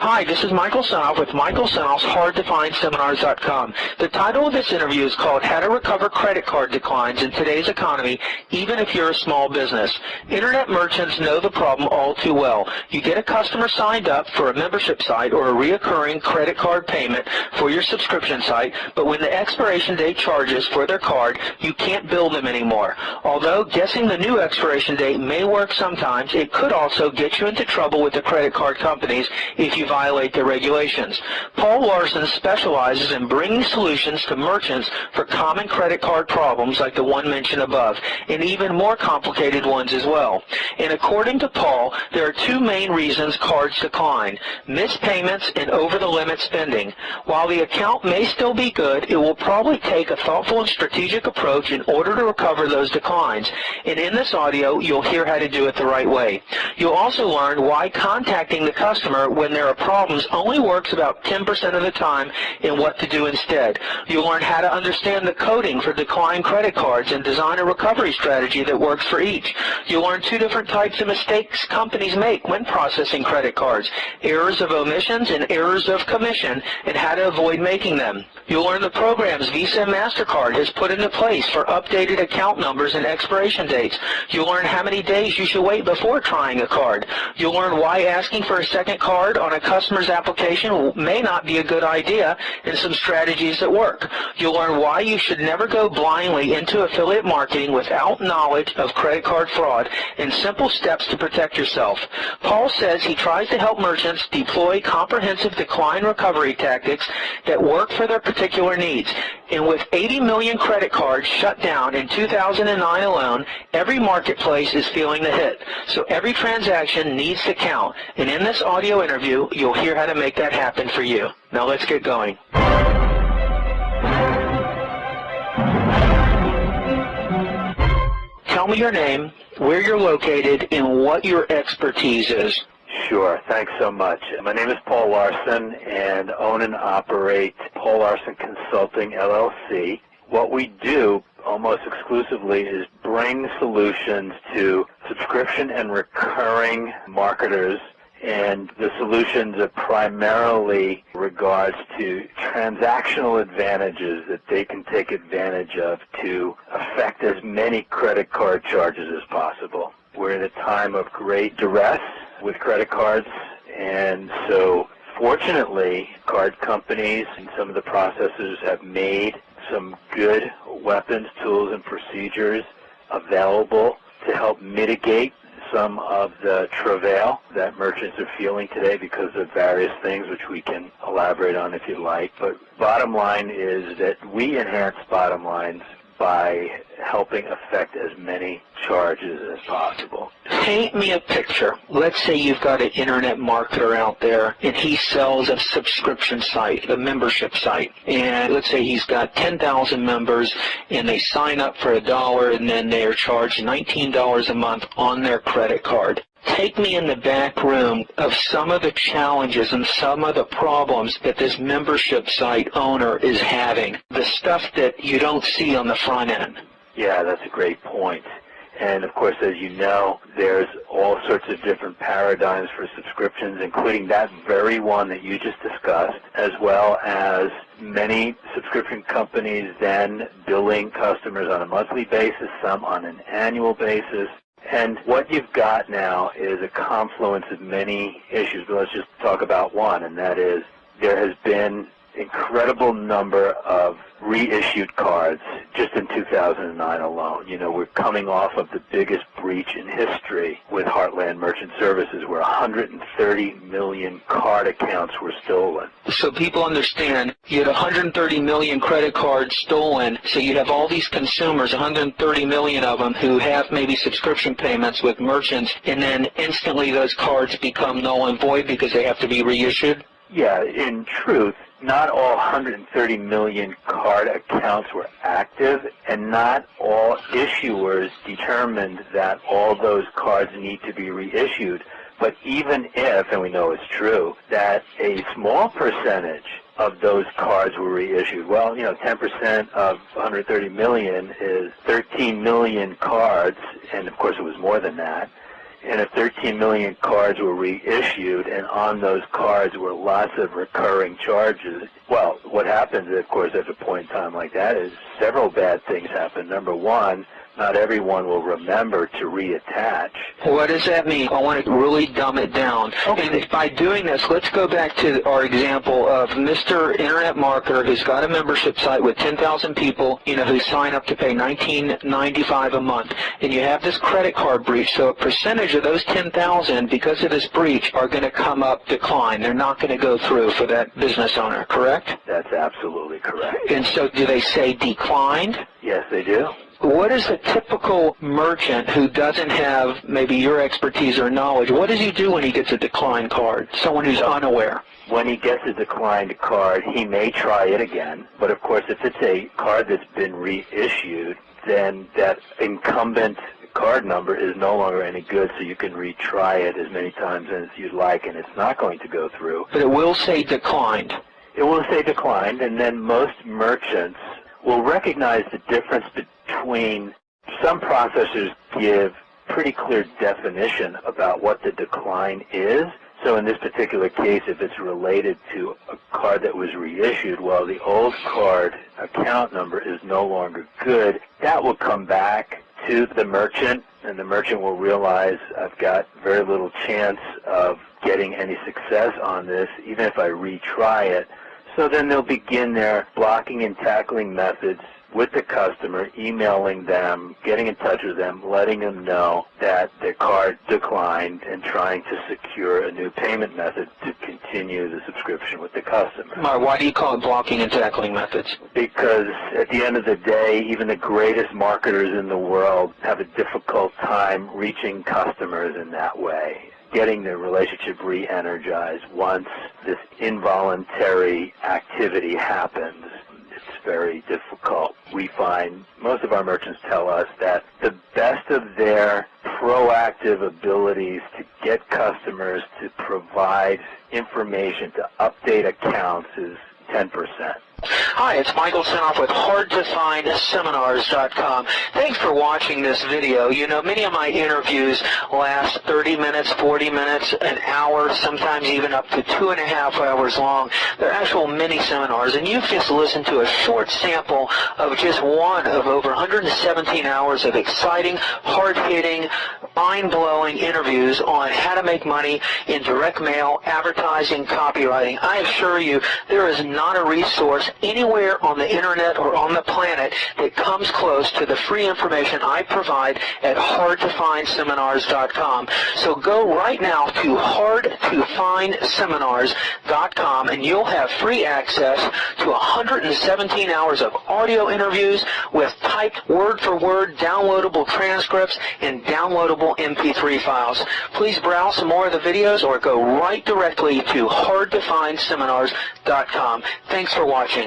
Hi, this is Michael Senoff with Michael Senoff's HardToFindSeminars.com. The title of this interview is called How to Recover Credit Card Declines in Today's Economy, Even If You're a Small Business. Internet merchants know the problem all too well. You get a customer signed up for a membership site or a reoccurring credit card payment for your subscription site, but when the expiration date charges for their card, you can't bill them anymore. Although guessing the new expiration date may work sometimes, it could also get you into trouble with the credit card companies if you violate their regulations. Paul Larson specializes in bringing solutions to merchants for common credit card problems like the one mentioned above, and even more complicated ones as well. And according to Paul, there are two main reasons cards decline: missed payments and over-the-limit spending. While the account may still be good, it will probably take a thoughtful and strategic approach in order to recover those declines. And in this audio, you'll hear how to do it the right way. You'll also learn why contacting the customer when there are problems only works about 10% of the time and what to do instead. You'll learn how to understand the coding for declined credit cards and design a recovery strategy that works for each. You'll learn two different types of mistakes companies make when processing credit cards: errors of omissions and errors of commission, and how to avoid making them. You'll learn the programs Visa and MasterCard has put into place for updated account numbers and expiration dates. You'll learn how many days you should wait before trying a card. You'll learn why asking for a second card on a customer's application may not be a good idea and some strategies that work. You'll learn why you should never go blindly into affiliate marketing without knowledge of credit card fraud and simple steps to protect yourself. Paul says he tries to help merchants deploy comprehensive decline recovery tactics that work for their particular needs. And with 80 million credit cards shut down in 2009 alone, every marketplace is feeling the hit. So every transaction needs to count. And in this audio interview, you'll hear how to make that happen for you. Now let's get going. Tell me your name, where you're located, and what your expertise is. Sure. Thanks so much. My name is Paul Larson, and own and operate Paul Larson Consulting, LLC. What we do almost exclusively is bring solutions to subscription and recurring marketers, and the solutions are primarily regards to transactional advantages that they can take advantage of to affect as many credit card charges as possible. We're in a time of great duress with credit cards, and so fortunately card companies and some of the processors have made some good weapons, tools, and procedures available to help mitigate some of the travail that merchants are feeling today because of various things, which we can elaborate on if you like. But bottom line is that we enhance bottom lines by helping affect as many charges as possible. Paint me a picture. Let's say you've got an internet marketer out there and he sells a subscription site, a membership site. And let's say he's got 10,000 members and they sign up for $1 and then they are charged $19 a month on their credit card. Take me in the back room of some of the challenges and some of the problems that this membership site owner is having, the stuff that you don't see on the front end. Yeah, that's a great point. And of course, as you know, there's all sorts of different paradigms for subscriptions, including that very one that you just discussed, as well as many subscription companies then billing customers on a monthly basis, some on an annual basis. And what you've got now is a confluence of many issues, but let's just talk about one, and that is there has been incredible number of reissued cards just in 2009 alone. You know, we're coming off of the biggest breach in history with Heartland Merchant Services, where 130 million card accounts were stolen. So people understand, you had 130 million credit cards stolen, so you have all these consumers, 130 million of them, who have maybe subscription payments with merchants, and then instantly those cards become null and void because they have to be reissued? Yeah, in truth, not all 130 million card accounts were active, and not all issuers determined that all those cards need to be reissued. But even if, and we know it's true, that a small percentage of those cards were reissued, well, 10% of 130 million is 13 million cards, and of course it was more than that. and if 13 million cards were reissued, and on those cards were lots of recurring charges, well, what happens, of course, at a point in time like that is several bad things happen. Number one, not everyone will remember to reattach. What does that mean? I want to really dumb it down. Okay. And by doing this, let's go back to our example of Mr. Internet Marketer who's got a membership site with 10,000 people, who sign up to pay $19.95 a month. And you have this credit card breach, so a percentage of those 10,000, because of this breach, are going to come up decline. They're not going to go through for that business owner, correct? That's absolutely correct. And so do they say declined? Yes, they do. What is a typical merchant who doesn't have maybe your expertise or knowledge? What does he do when he gets a declined card? Someone who's unaware. When he gets a declined card, he may try it again. But of course, if it's a card that's been reissued, then that incumbent card number is no longer any good, so you can retry it as many times as you'd like, and it's not going to go through. But it will say declined. It will say declined, and then most merchants will recognize the difference between some processors give pretty clear definition about what the decline is. So in this particular case, if it's related to a card that was reissued, well, the old card account number is no longer good, that will come back to the merchant, and the merchant will realize I've got very little chance of getting any success on this, even if I retry it. So then they'll begin their blocking and tackling methods with the customer, emailing them, getting in touch with them, letting them know that their card declined, and trying to secure a new payment method to continue the subscription with the customer. Why do you call it blocking and tackling methods? Because at the end of the day, even the greatest marketers in the world have a difficult time reaching customers in that way, getting the relationship re-energized once this involuntary activity happens. It's very difficult. We find most of our merchants tell us that the best of their proactive abilities to get customers to provide information to update accounts is 10%. Hi, it's Michael Senoff with HardToFindSeminars.com. Thanks for watching this video. Many of my interviews last 30 minutes, 40 minutes, an hour, sometimes even up to 2.5 hours long. They're actual mini seminars, and you've just listened to a short sample of just one of over 117 hours of exciting, hard-hitting, mind-blowing interviews on how to make money in direct mail, advertising, copywriting. I assure you, there is not a resource anywhere on the internet or on the planet that comes close to the free information I provide at HardToFindSeminars.com. So go right now to HardToFindSeminars.com, and you'll have free access to 117 hours of audio interviews with typed word-for-word downloadable transcripts and downloadable MP3 files. Please browse some more of the videos or go right directly to HardToFindSeminars.com. Thanks for watching.